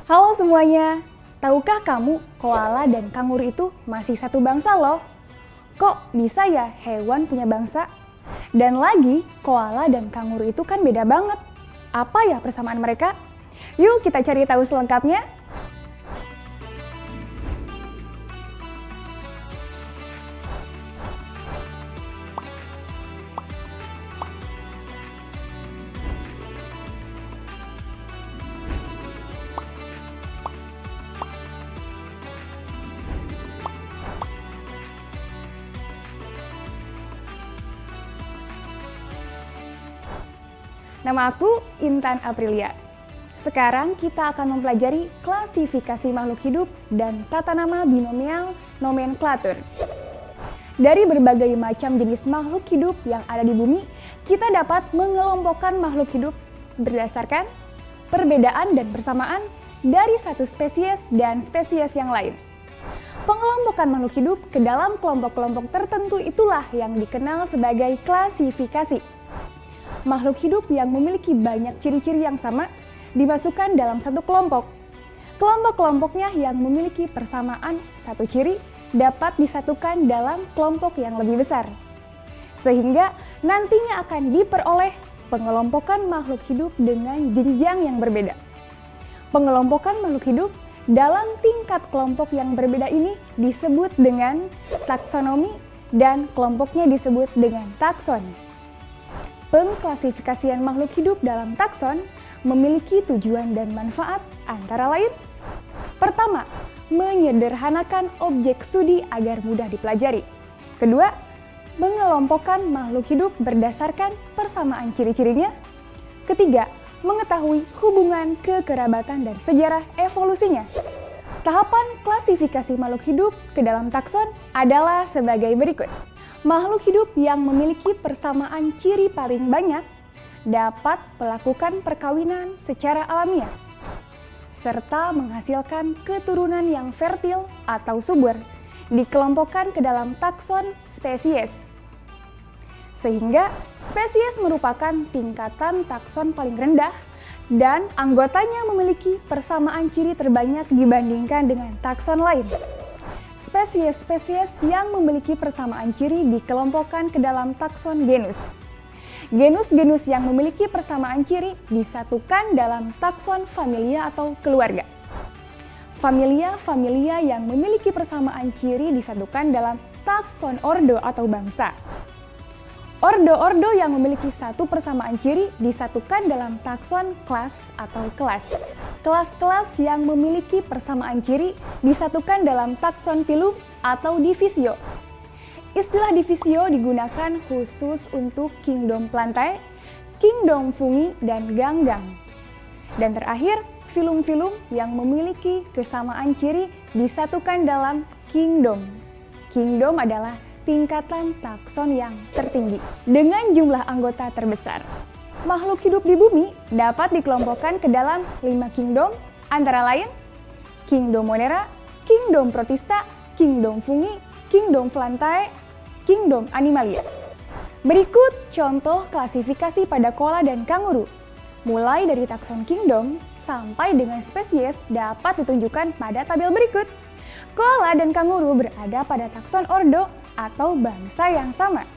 Halo semuanya, tahukah kamu koala dan kanguru itu masih satu bangsa loh? Kok bisa ya hewan punya bangsa? Dan lagi, koala dan kanguru itu kan beda banget. Apa ya persamaan mereka? Yuk kita cari tahu selengkapnya. Nama aku Intan Aprilia. Sekarang kita akan mempelajari klasifikasi makhluk hidup dan tata nama binomial nomenklatur. Dari berbagai macam jenis makhluk hidup yang ada di bumi, kita dapat mengelompokkan makhluk hidup berdasarkan perbedaan dan persamaan dari satu spesies dan spesies yang lain. Pengelompokan makhluk hidup ke dalam kelompok-kelompok tertentu itulah yang dikenal sebagai klasifikasi. Makhluk hidup yang memiliki banyak ciri-ciri yang sama dimasukkan dalam satu kelompok. Kelompok-kelompoknya yang memiliki persamaan satu ciri dapat disatukan dalam kelompok yang lebih besar. Sehingga nantinya akan diperoleh pengelompokan makhluk hidup dengan jenjang yang berbeda. Pengelompokan makhluk hidup dalam tingkat kelompok yang berbeda ini disebut dengan taksonomi dan kelompoknya disebut dengan takson. Pengklasifikasian makhluk hidup dalam takson memiliki tujuan dan manfaat antara lain. Pertama, menyederhanakan objek studi agar mudah dipelajari. Kedua, mengelompokkan makhluk hidup berdasarkan persamaan ciri-cirinya. Ketiga, mengetahui hubungan kekerabatan dan sejarah evolusinya. Tahapan klasifikasi makhluk hidup ke dalam takson adalah sebagai berikut. Makhluk hidup yang memiliki persamaan ciri paling banyak dapat melakukan perkawinan secara alamiah, serta menghasilkan keturunan yang fertil atau subur, dikelompokkan ke dalam takson spesies. Sehingga spesies merupakan tingkatan takson paling rendah dan anggotanya memiliki persamaan ciri terbanyak dibandingkan dengan takson lain. Spesies-spesies yang memiliki persamaan ciri dikelompokkan ke dalam takson genus. Genus-genus yang memiliki persamaan ciri disatukan dalam takson familia atau keluarga. Familia-familia yang memiliki persamaan ciri disatukan dalam takson ordo atau bangsa. Ordo-ordo yang memiliki satu persamaan ciri disatukan dalam takson kelas atau kelas. Kelas-kelas yang memiliki persamaan ciri disatukan dalam takson filum atau divisio. Istilah divisio digunakan khusus untuk kingdom Plantae, kingdom Fungi, dan ganggang. Dan terakhir, filum-filum yang memiliki kesamaan ciri disatukan dalam kingdom. Kingdom adalah tingkatan takson yang tertinggi dengan jumlah anggota terbesar. Makhluk hidup di bumi dapat dikelompokkan ke dalam 5 kingdom, antara lain kingdom Monera, kingdom Protista, kingdom Fungi, kingdom Plantae, kingdom Animalia. Berikut contoh klasifikasi pada koala dan kanguru. Mulai dari takson kingdom sampai dengan spesies dapat ditunjukkan pada tabel berikut. Koala dan kanguru berada pada takson ordo atau bangsa yang sama.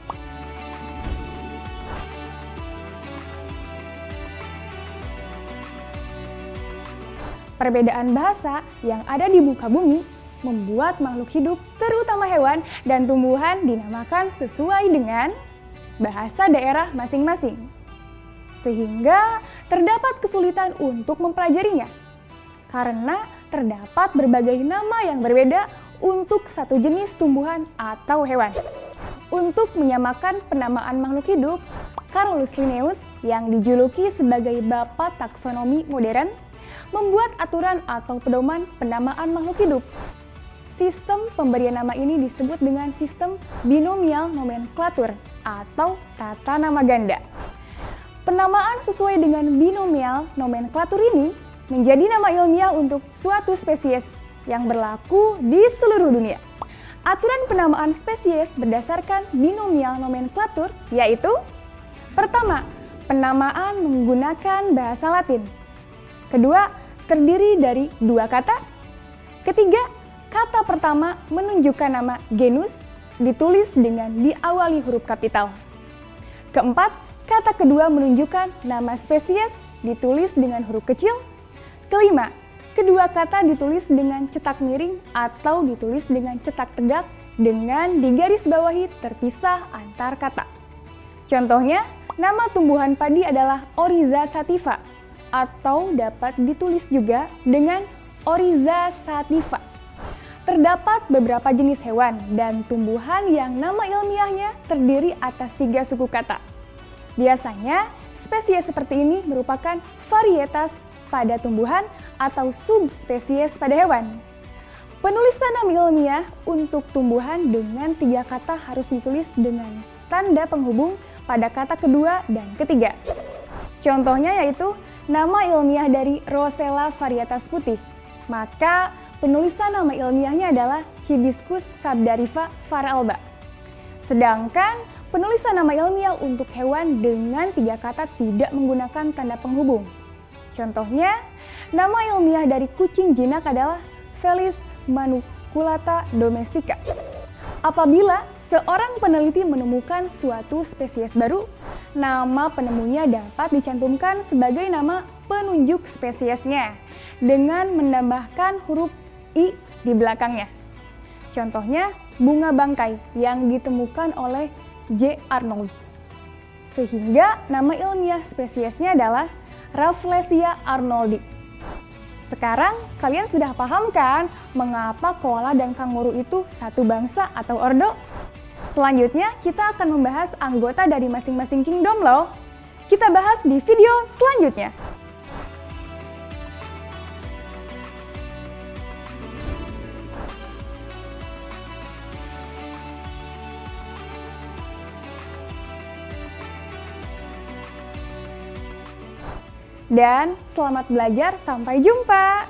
Perbedaan bahasa yang ada di muka bumi membuat makhluk hidup, terutama hewan dan tumbuhan, dinamakan sesuai dengan bahasa daerah masing-masing. Sehingga terdapat kesulitan untuk mempelajarinya, karena terdapat berbagai nama yang berbeda untuk satu jenis tumbuhan atau hewan. Untuk menyamakan penamaan makhluk hidup, Carolus Linnaeus yang dijuluki sebagai Bapak Taksonomi Modern membuat aturan atau pedoman penamaan makhluk hidup. Sistem pemberian nama ini disebut dengan sistem binomial nomenklatur atau tata nama ganda. Penamaan sesuai dengan binomial nomenklatur ini menjadi nama ilmiah untuk suatu spesies yang berlaku di seluruh dunia. Aturan penamaan spesies berdasarkan binomial nomenklatur yaitu: pertama, penamaan menggunakan bahasa Latin. Kedua, terdiri dari dua kata. Ketiga, kata pertama menunjukkan nama genus, ditulis dengan diawali huruf kapital. Keempat, kata kedua menunjukkan nama spesies, ditulis dengan huruf kecil. Kelima, kedua kata ditulis dengan cetak miring atau ditulis dengan cetak tegak dengan digarisbawahi terpisah antar kata. Contohnya, nama tumbuhan padi adalah Oryza sativa atau dapat ditulis juga dengan Oryza sativa. Terdapat beberapa jenis hewan dan tumbuhan yang nama ilmiahnya terdiri atas 3 suku kata. Biasanya, spesies seperti ini merupakan varietas pada tumbuhan atau subspesies pada hewan. Penulisan nama ilmiah untuk tumbuhan dengan 3 kata harus ditulis dengan tanda penghubung pada kata kedua dan ketiga. Contohnya yaitu nama ilmiah dari Rosella varietas putih. Maka penulisan nama ilmiahnya adalah Hibiscus sabdarifa var. Sedangkan penulisan nama ilmiah untuk hewan dengan 3 kata tidak menggunakan tanda penghubung. Contohnya, nama ilmiah dari kucing jinak adalah Felis manuculata domestica. Apabila seorang peneliti menemukan suatu spesies baru, nama penemunya dapat dicantumkan sebagai nama penunjuk spesiesnya dengan menambahkan huruf I di belakangnya. Contohnya, bunga bangkai yang ditemukan oleh J. Arnold. Sehingga nama ilmiah spesiesnya adalah Rafflesia arnoldi. Sekarang kalian sudah paham kan mengapa koala dan kanguru itu satu bangsa atau ordo? Selanjutnya kita akan membahas anggota dari masing-masing kingdom loh. Kita bahas di video selanjutnya. Dan selamat belajar, sampai jumpa!